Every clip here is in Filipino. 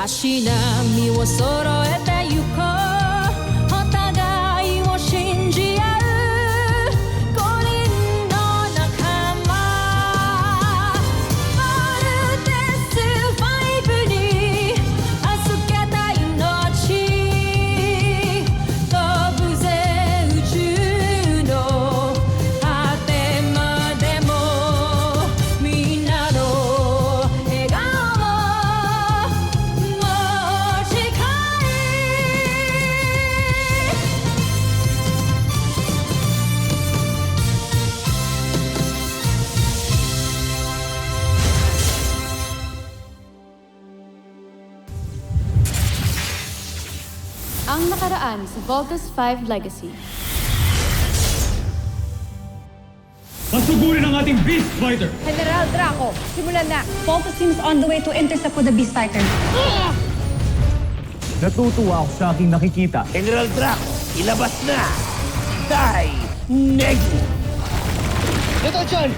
足並みを揃えてゆこうお互いを信じ合う五人の仲間まるでスファイブに預けた命飛ぶぜ宇宙の果てまでもみんなの笑顔持ち帰Ang nakaraan sa Voltes 5 Legacy. Pasugurin ang ating Beast Fighter! General Draco, simulan na. Voltes seems on the way to intercept with the Beast Fighter. Natutuwa ako sa aking nakikita. General Draco, ilabas na! Die! Negu! Ito, John!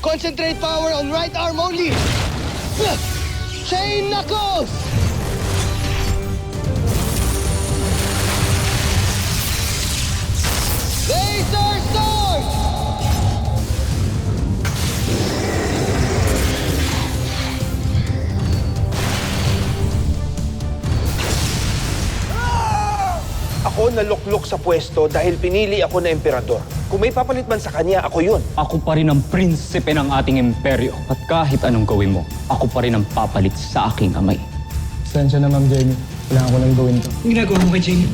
Concentrate power on right arm only! Chain Knuckles! Laser Sword! Ako naluklok sa pwesto dahil pinili ako na emperador. Kung may papalit man sa kanya, ako yun. Ako pa rin ang prinsipe ng ating imperyo. At kahit anong gawin mo, ako pa rin ang papalit sa aking amay. Sensya na, Ma'am Jamie. Kailangan ko nang gawin to. Ang ginagawa mo kay Jamie?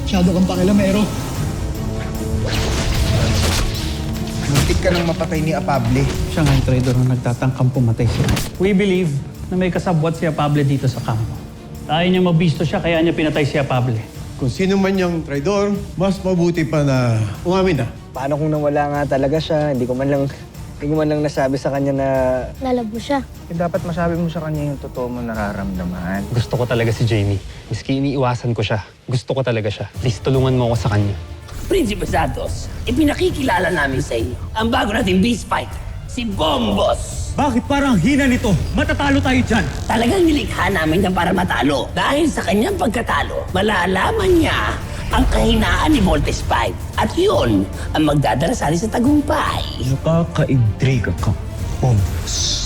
Masyado kang pakilamero. Muntik ka nang mapatay ni Apable. Siya nga yung traidor na nagtatangkang pumatay siya. We believe na may kasabwat si Apable dito sa kampo. Ayaw niya mabisto siya kaya niya pinatay si Apable. Kung sino man yung traidor, mas mabuti pa na umamin na. Paano kung nawala nga talaga siya? Hindi ko man lang nasabi sa kanya na... Lalabo siya. Dapat masabi mo sa kanya yung totoo mo nararamdaman. Gusto ko talaga si Jamie. Miski iniiwasan ko siya. Gusto ko talaga siya. Please, tulungan mo ako sa kanya. Prinsipe Santos, ipinakikilala namin sa inyo ang bago nating Beast Fighter, si Bombos. Bakit parang hina nito? Matatalo tayo dyan! Talagang nilikha namin yan para matalo. Dahil sa kanyang pagkatalo, malalaman niya ang kahinaan ni Voltes 5. At yun ang magdadarasali sa tagumpay. Nakaka-intriga ka, Bombos.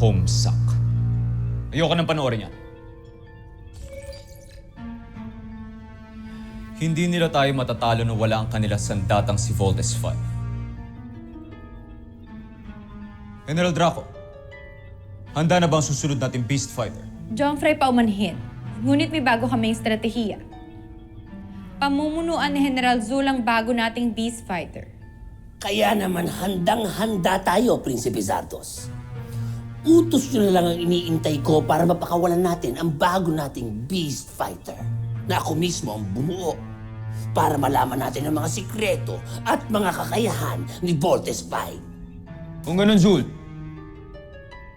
Homesuck. Ayoko nang panoorin yan. Hindi nila tayo matatalo na wala ang kanila sandatang si Voltes 5. General Draco, handa na ba ang susunod nating Beast Fighter? Jomfrey paumanhin. Ngunit may bago kaming estratehiya. Pamumunuan ni General Zul ang bago nating Beast Fighter. Kaya naman handang-handa tayo, Prinsipe Santos. Utos nyo na lang ang iniintay ko para mapakawalan natin ang bago nating Beast Fighter na ako mismo ang bumuo para malaman natin ang mga sikreto at mga kakayahan ni Voltes 5. Kung ganun, Zul,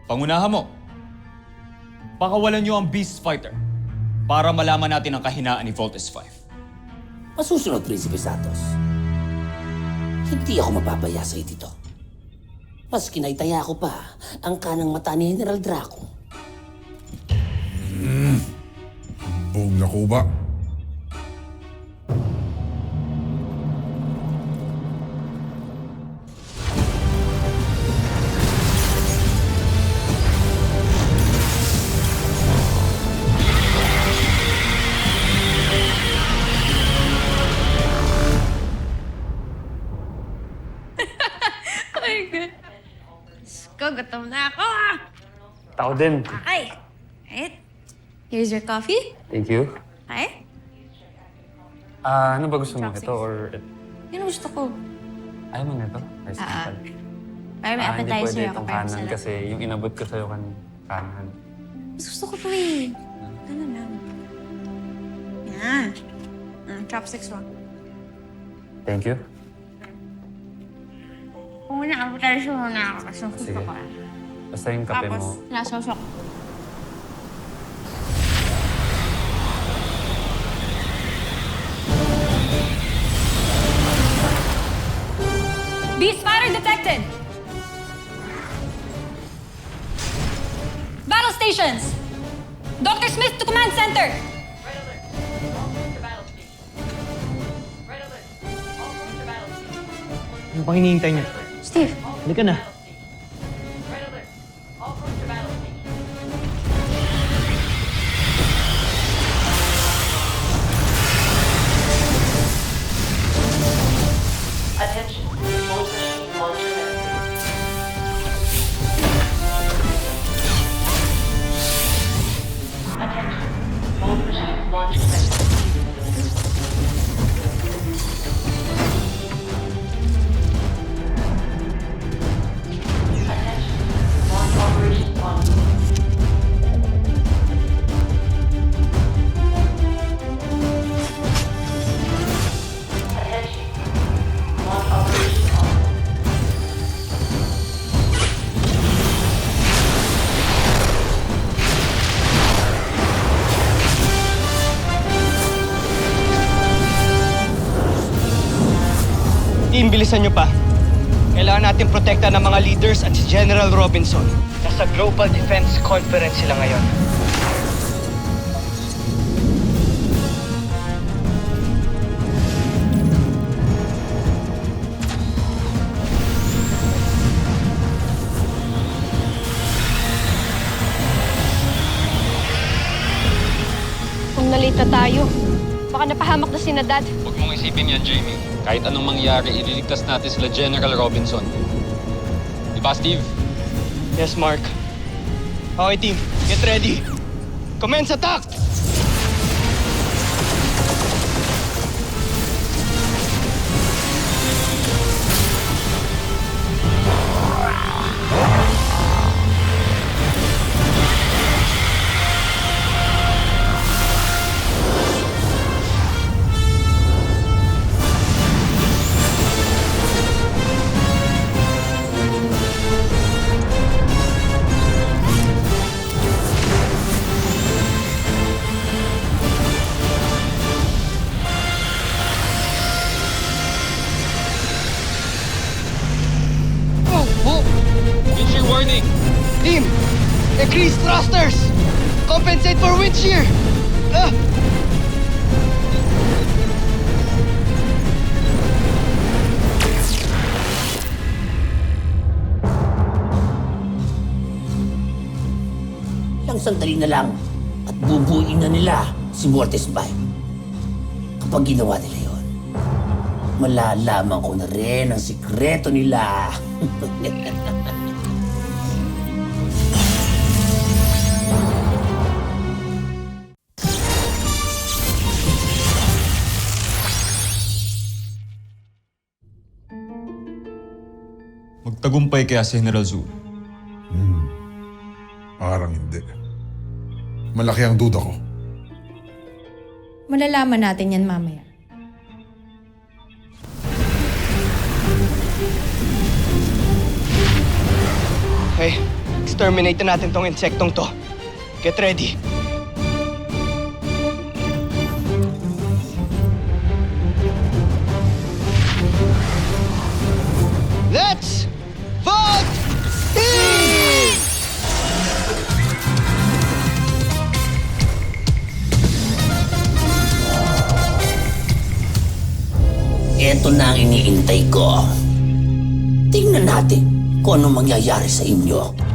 pangunahan mo. Pakawalan nyo ang Beast Fighter para malaman natin ang kahinaan ni Voltes 5. Masusunod, Prinsipe Santos. Hindi ako mapapaya sa'yo dito. Mas kinaitaya ko pa ang kanang mata ni General Draco. Buong na kuba. Oh my God. Gutom na ako. Tao din. Okay. Right. Here's your coffee. Thank you. Okay. Ano ba gusto mo? Ito or... Yun ang gusto ko. Ayaw mo nito? Rice Ah, cooker. Para may Hindi appetizer pwede ako. itong Para kanan masarap. kasi yung inabot ko sa'yo kanan. Mas gusto ko to eh. Ano lang. Yan. Chopsticks mo. Thank you. Kung muna, appetizer muna ako kasi gusto ko. Basta yung kape Tapos, mo. nasosok. Beast fighter detected! Battle stations! Dr. Smith to command center! Ano pang hinihintay niyo? Steve, Halika na. Team, bilisan nyo pa. Kailangan natin protekta ng mga leaders at si General Robinson. Nasa Global Defense Conference sila ngayon. kung nalita tayo, baka napahamak na si Dad. Huwag mong isipin yan, Jamie. Kahit anong mangyari, ililigtas natin sila General Robinson. Di ba, Steve? Yes, Mark. Okay, team. Get ready. Commence attack! What's your warning? Team, increase thrusters! Compensate for wind shear! Ah! Ilang sandali na lang at bubuin na nila si Mortis Bay. Kapag ginawa nila yon, malalaman ko na rin ang sikreto nila. Magtagumpay kaya si General Zul. Parang hindi. Malaki ang duda ko. Malalaman natin yan mamaya. Okay, exterminate na natin tong insektong to. Get ready. Let's vote! Team! Ito na ang iniintay ko. Tingnan natin kung anong mangyayari sa inyo.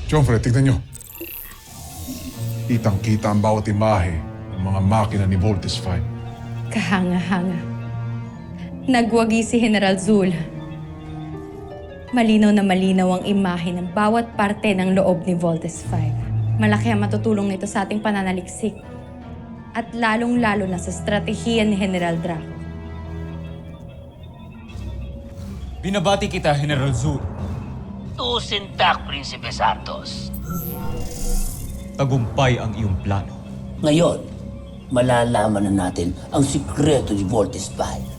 Jomfre, tignan nyo. Kitang-kita ang bawat imahe ng mga makina ni Voltes 5. Kahanga-hanga. Nagwagi si General Zul. Malinaw na malinaw ang imahe ng bawat parte ng loob ni Voltes 5. Malaki ang matutulong nito sa ating pananaliksik. At lalong-lalo na sa estratehiya ni General Draco. Binabati kita, General Zul. Tusintak, Prinsipe Santos. Tagumpay ang iyong plano. Ngayon, malalaman na natin ang sikreto ni Voltes 5.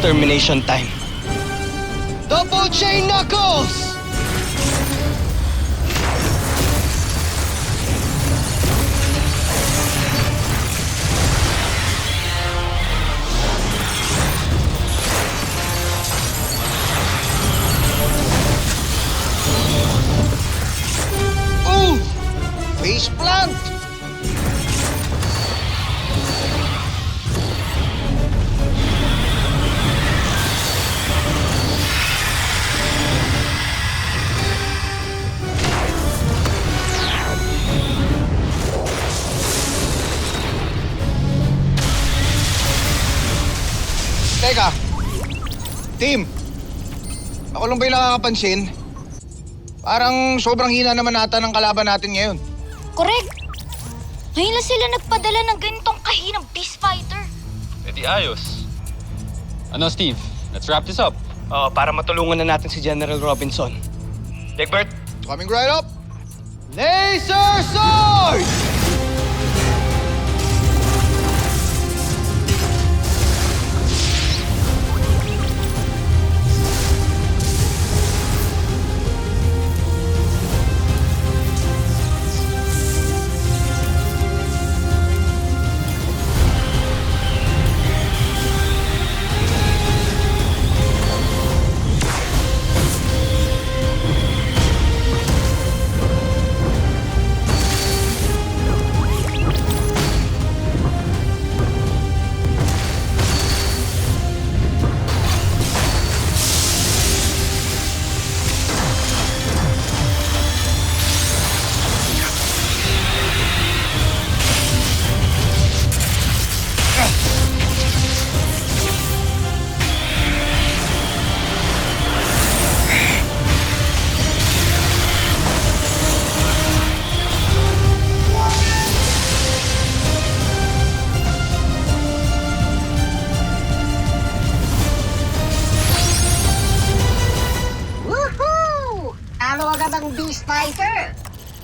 Extermination time. Double chain knuckles! Ooh! Face plant! Teka, team, ako lang ba yung nakakapansin? Parang sobrang hina naman ata ng kalaban natin ngayon. Correct! Ngayon lang sila nagpadala ng ganitong kahinang beast fighter. Eh di ayos. Ano, Steve? Let's wrap this up. Para matulungan na natin si General Robinson. Egbert, coming right up! Laser Sword!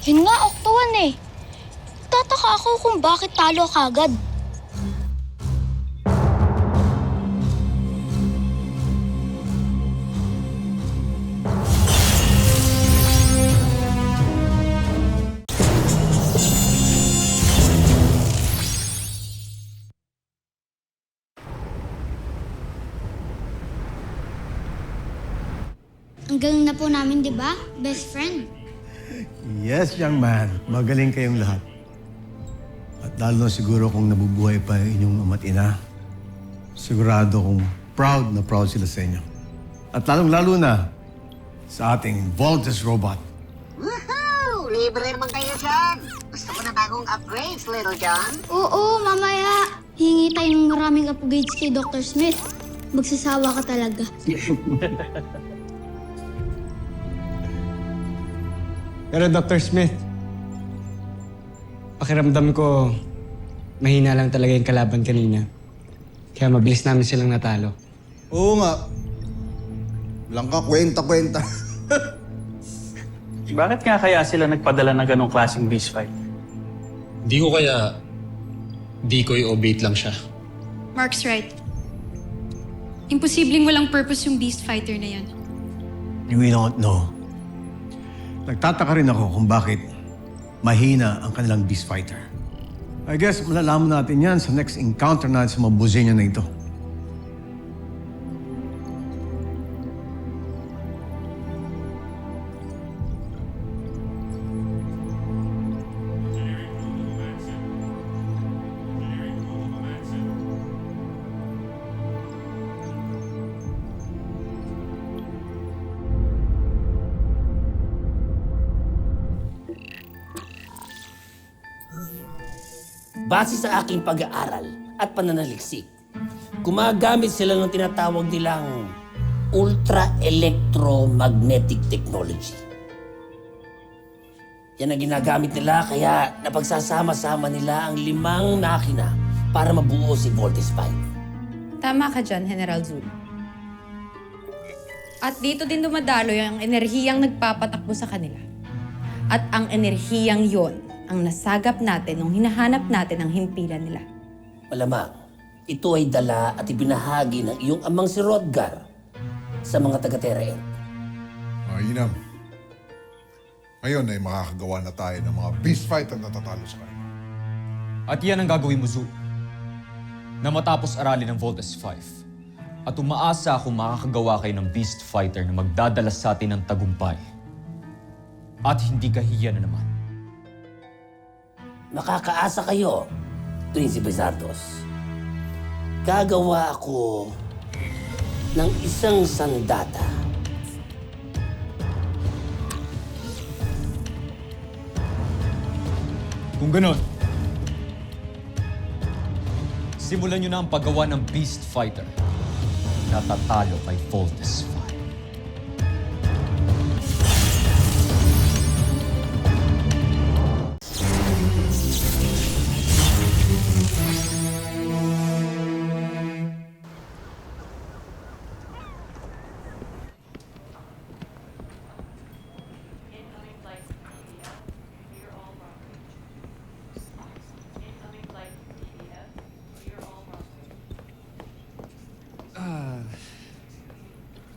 Yun nga, Octo-1 eh. Tataka ako kung bakit talo kagad. Ang galing na po namin, di ba? Best friend. Yes, young man. Magaling kayong lahat. At lalo na siguro kung nabubuhay pa yung inyong ama't ina, sigurado kung proud na proud sila sa inyo. At lalong-lalo na sa ating Voltes robot. Woohoo! Libre naman kayo dyan. Gusto ko na bagong upgrades, Little John. Oo, mamaya. Hingi tayo ng maraming upgrades kay Dr. Smith. Magsasawa ka talaga. Pero Dr. Smith, pakiramdam ko mahina lang talaga yung kalaban kanina. Kaya mabilis namin silang natalo. Oo nga. Walang ka kwenta-kwenta. Bakit nga kaya sila nagpadala ng ganong klaseng beast fight? Di ko kaya decoy o bait lang siya. Mark's right. Imposibleng walang purpose yung Beast Fighter na yan. We don't know. Nagtataka rin ako kung bakit mahina ang kanilang beast fighter. I guess malalaman natin yan sa next encounter natin sa mga buzenya na ito. Base sa aking pag-aaral at pananaliksik, gumagamit sila ng tinatawag nilang ultra-electromagnetic technology. Yan ang ginagamit nila kaya napagsasama-sama nila ang 5 makina para mabuo si Voltes 5. Tama ka dyan, General Zul. At dito din dumadaloy ang enerhiyang nagpapatakbo sa kanila. At ang enerhiyang yon ang nasagap natin nung hinahanap natin ang himpilan nila. Malamang, ito ay dala at ibinahagi ng iyong amang si Rodgar sa mga taga-Terra End. Inam. Ngayon ay makakagawa na tayo ng mga beast fighter na tatalo sa kanya. At yan ang gagawin mo, Zul. Na matapos aralin ng Voltes 5, at umaasa akong makakagawa kayo ng beast fighter na magdadala sa atin ng tagumpay. At hindi kahiya na naman. Makakaasa kayo, Prinsipe Zardos. Gagawa ako ng isang sandata. Kung ganon, simulan nyo na ang paggawa ng beast fighter na tatalo kay Voltes 5.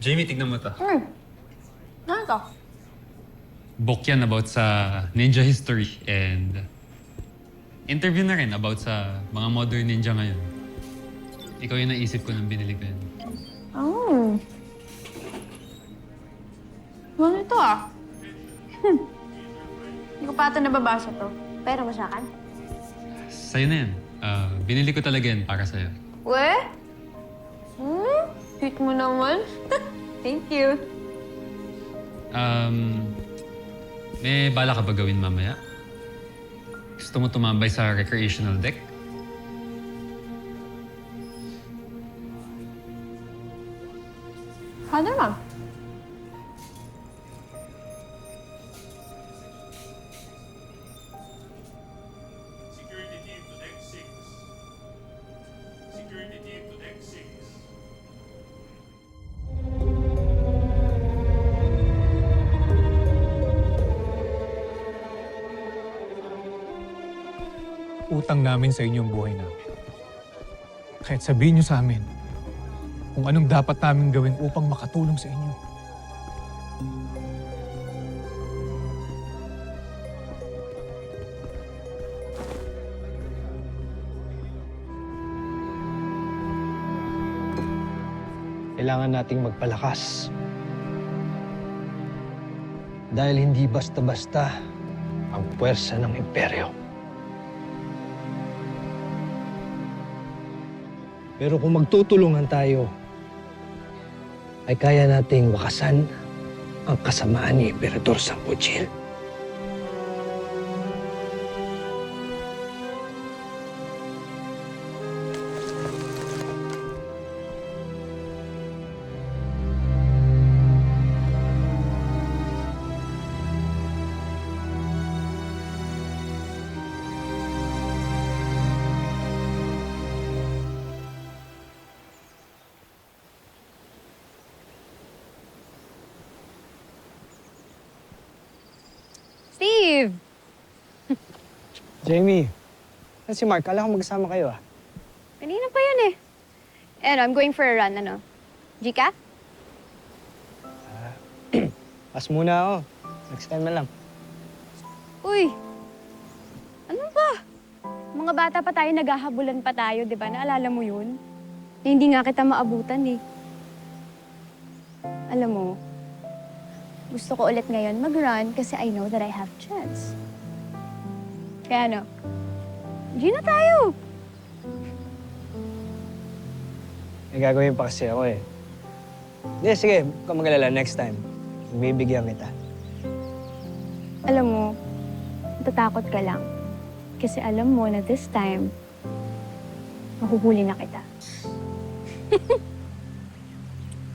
Jamie, tignan mo to. Ano to? Book yan about sa ninja history and interview na rin about sa mga modern ninja ngayon. Ikaw yung naisip ko nang binili ko yan. Oh. Ano ito ah? Hindi ko pa ito nababasa to. Pero mo sa akin? Sa'yo na yan. Binili ko talaga yan para sa'yo. We? Sweet mo naman. Thank you. May bala ka ba gawin mamaya? Gusto mo tumambay sa recreational deck? Ano naman? Security team to deck 6. Security team to deck 6. Utang namin sa inyo ang buhay namin. Kahit sabihin niyo sa amin kung anong dapat namin gawin upang makatulong sa inyo. Kailangan nating magpalakas. Dahil hindi basta-basta ang puwersa ng imperyo. Pero kung magtutulungan tayo, ay kaya nating wakasan ang kasamaan ni Emperador Sambuchil. Steve! Jamie, si Mark, kala ko magkasama kayo ah. Kanina pa yun eh. I'm going for a run, ano? Jika? Pas muna ako. Next time na lang. Uy! Ano ba? Mga bata pa tayo, naghahabulan pa tayo, di ba? Naalala mo yun? Na hindi nga kita maabutan eh. Alam mo, gusto ko ulit ngayon mag-run kasi I know that I have chance. Kaya ano, G na tayo! May gagawin pa kasi ako eh. Hindi, sige. Huwag kang mag-alala. Next time. Bibigyan kita. Alam mo, natatakot ka lang. Kasi alam mo na this time, mahuhuli na kita.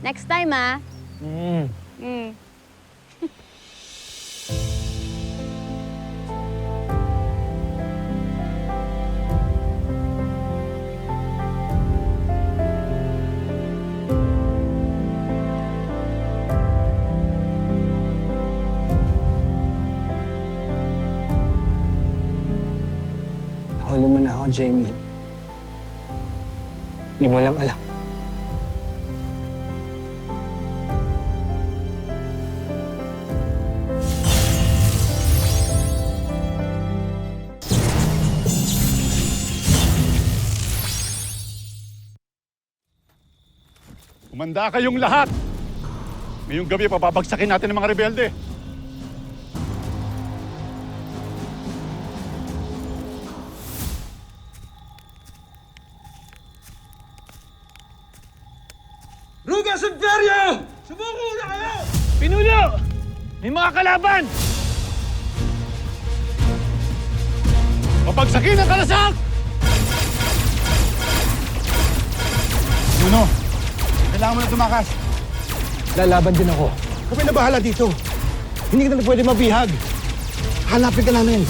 Next time, ah. Mm. Huli mo na ako, Jamie. Hindi mo lang alam. Kumanda kayong lahat! Ngayong gabi, papabagsakin natin ang mga rebelde. Rugas Imperio! Sumuko na kayo! Pinuno! May mga kalaban! Papagsakin ang kalasak! Juno, kailangan mo na tumakas. Lalaban din ako. Kami na bahala dito. Hindi ka na pwede mabihag. Hanapin ka namin.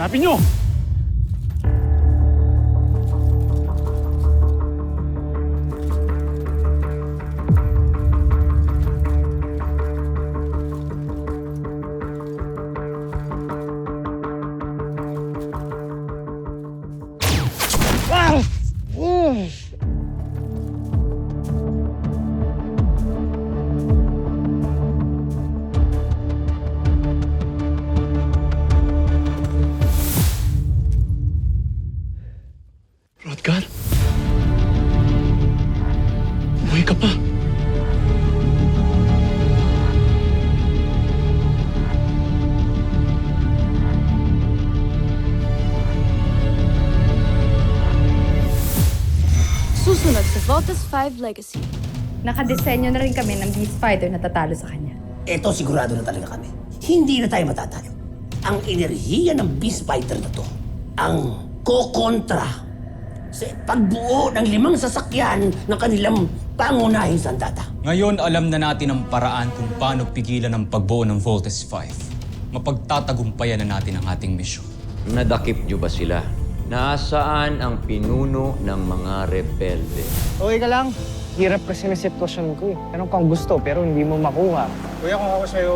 Hanapin nyo! Rodgar? Buhay ka pa. Susunod sa Voltes 5 Legacy. Nakadesenyo na rin kami ng Beast Fighter na tatalo sa kanya. Eto, sigurado na talaga kami. Hindi na tayo matatalo. Ang enerhiya ng Beast Fighter na to, ang kokontra sa pagbuo ng 5 sasakyan ng kanilang pangunahing sandata. Ngayon, alam na natin ang paraan kung paano pigilan ang pagbuo ng Voltes 5. Mapagtatagumpayan na natin ang ating misyon. Nadakip niyo ba sila? Nasaan ang pinuno ng mga rebelde? Okay ka lang. Hirap kasi na sitwasyon ko eh. Meron kang gusto pero hindi mo makuha. Kuya, kung ako sa'yo,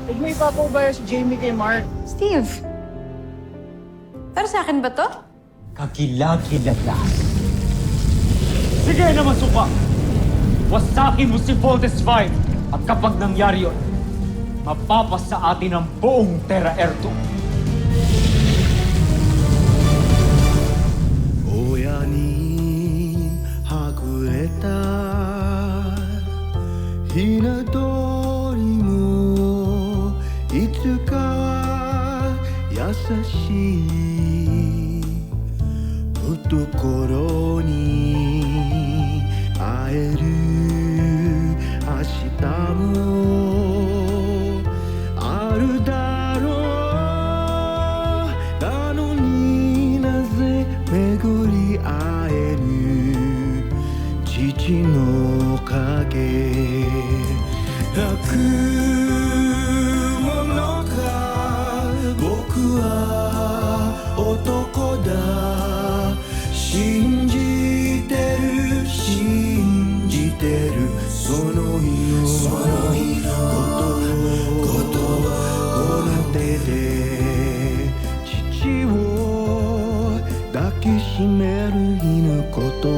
huwag mo ipapaubaya si Jamie kay Mark. Steve! Pero sa akin ba to? Kakilakilalas. Sige naman, suka! Wasakin mo si Voltes 5! At kapag nangyari yun, mapapas sa atin ang buong Terra Erto. Oya ni hakureta hinatori mo itsuka しい懐に会える明日もあるだろう。なのになぜ巡り会えぬ父の影。泣くものか僕は男だ。信じてる信じてるその日のことをこの手で父を抱きしめる犬ことを